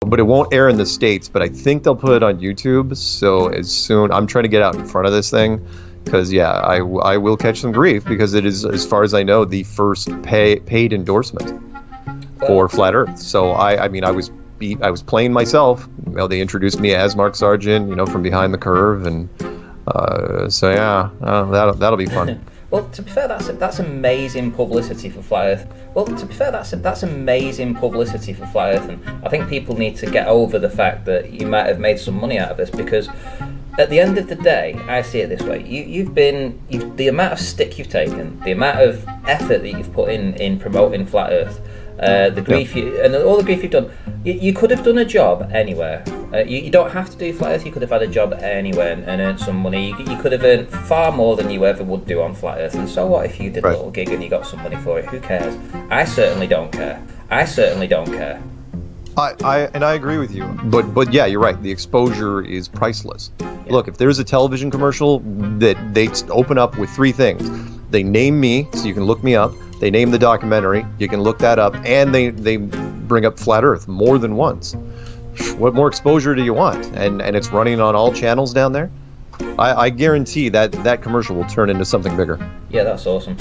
but it won't air in the States, but I think they'll put it on YouTube. So I'm trying to get out in front of this thing, because I will catch some grief, because it is, as far as I know, the first paid endorsement for Flat Earth. So I was playing myself. They introduced me as Mark Sargent, from Behind the Curve, and that'll be fun. Well, to be fair, that's amazing publicity for Flat Earth. That's amazing publicity for Flat Earth, and I think people need to get over the fact that you might have made some money out of this, because at the end of the day, I see it this way: the amount of stick you've taken, the amount of effort that you've put in promoting Flat Earth, the grief and all the grief you've done. You could have done a job anywhere. You don't have to do Flat Earth. You could have had a job anywhere and earned some money. You could have earned far more than you ever would do on Flat Earth. And so what if you did a little gig and you got some money for it? Who cares? I certainly don't care. I agree with you. But yeah, you're right. The exposure is priceless. Yeah. Look, if there's a television commercial that they open up with three things: they name me, so you can look me up. They name the documentary, you can look that up, and they bring up Flat Earth more than once. What more exposure do you want? And it's running on all channels down there. I guarantee that commercial will turn into something bigger. Yeah, that's awesome.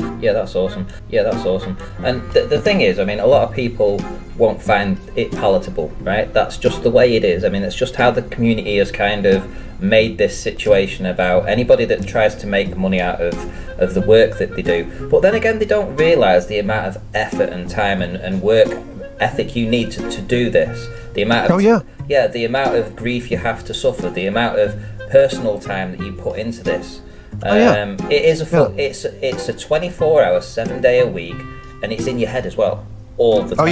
And the thing is, a lot of people won't find it palatable, right? That's just the way it is. It's just how the community has kind of made this situation about anybody that tries to make money out of the work that they do. But then again, they don't realise the amount of effort and time and work ethic you need to do this. The amount of the amount of grief you have to suffer, the amount of personal time that you put into this. It is it's a 24-hour, 7-day a week, and it's in your head as well. All the time.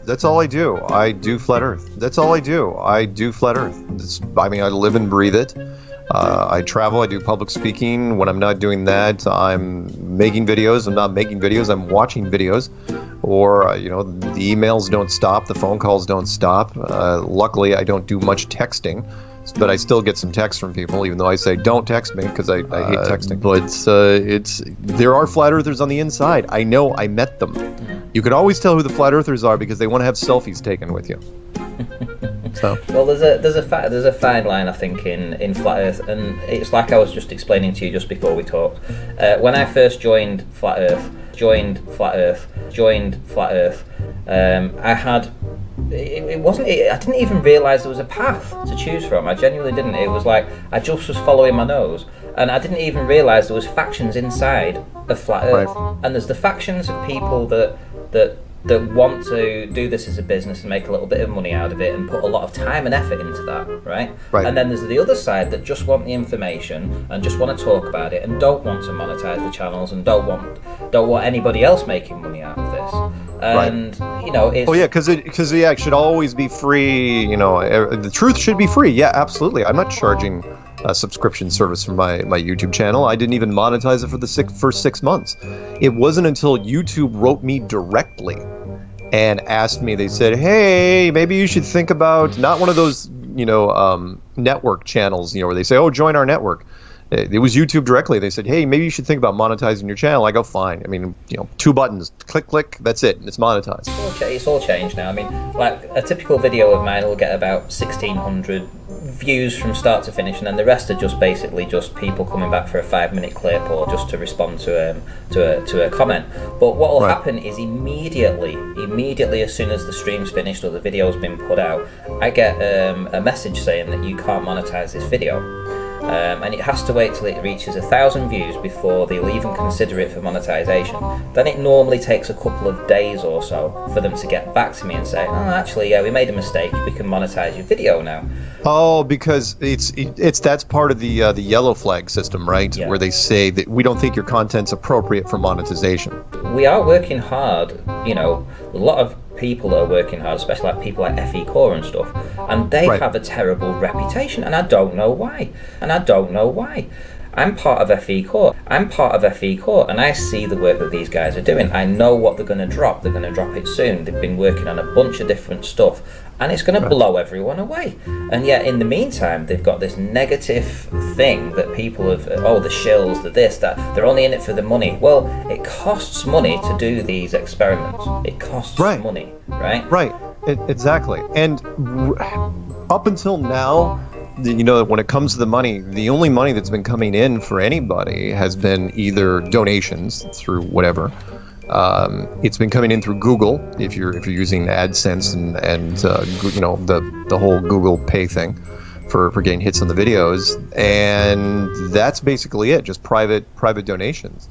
That's all I do. I do Flat Earth. That's all I do. I do Flat Earth. I live and breathe it. I travel. I do public speaking. When I'm not doing that, I'm making videos. I'm not making videos. I'm watching videos. Or the emails don't stop. The phone calls don't stop. Luckily, I don't do much texting, but I still get some texts from people, even though I say don't text me, because I hate texting. But there are Flat Earthers on the inside. I know. I met them. You can always tell who the Flat Earthers are because they want to have selfies taken with you. So. Well, there's a fine line, I think, in Flat Earth, and it's like I was just explaining to you just before we talked. When I first joined Flat Earth, I had. It wasn't. I didn't even realise there was a path to choose from. I genuinely didn't. It was like I just was following my nose, and I didn't even realise there was factions inside of Flat Earth. Right. And there's the factions of people that want to do this as a business and make a little bit of money out of it and put a lot of time and effort into that, right? And then there's the other side that just want the information and just want to talk about it and don't want to monetize the channels and don't want anybody else making money out of this. And it's because it should always be free. The truth should be free. Yeah, absolutely. I'm not charging a subscription service for my YouTube channel. I didn't even monetize it for the first 6 months. It wasn't until YouTube wrote me directly and asked me. They said, "Hey, maybe you should think about not one of those network channels, where they say, oh, join our network." It was YouTube directly. They said, "Hey, maybe you should think about monetizing your channel." I go, "Fine." 2 buttons, click, that's it. It's monetized. It's all changed now. Like a typical video of mine will get about 1,600 views from start to finish, and then the rest are just basically just people coming back for a 5-minute clip or just to respond to a comment. But what will happen is immediately as soon as the stream's finished or the video's been put out, I get a message saying that you can't monetize this video. And it has to wait till it reaches 1,000 views before they'll even consider it for monetization. Then it normally takes a couple of days or so for them to get back to me and say, "Oh, actually, we made a mistake. We can monetize your video now." Oh, because that's part of the yellow flag system, right? Yeah. Where they say that we don't think your content's appropriate for monetization. We are working hard. A lot of people are working hard, especially like people like FE Core and stuff, and they have a terrible reputation, and I don't know why. I'm part of FE Core, and I see the work that these guys are doing. I know what they're going to drop. They're going to drop it soon. They've been working on a bunch of different stuff, and it's going to blow everyone away. And yet, in the meantime, they've got this negative thing that people have, the shills, the this, that, they're only in it for the money. Well, it costs money to do these experiments. It costs money, right? Right. Exactly. And up until now, when it comes to the money, the only money that's been coming in for anybody has been either donations through whatever. It's been coming in through Google if you're using AdSense and the whole Google Pay thing for getting hits on the videos, and that's basically it. Just private donations.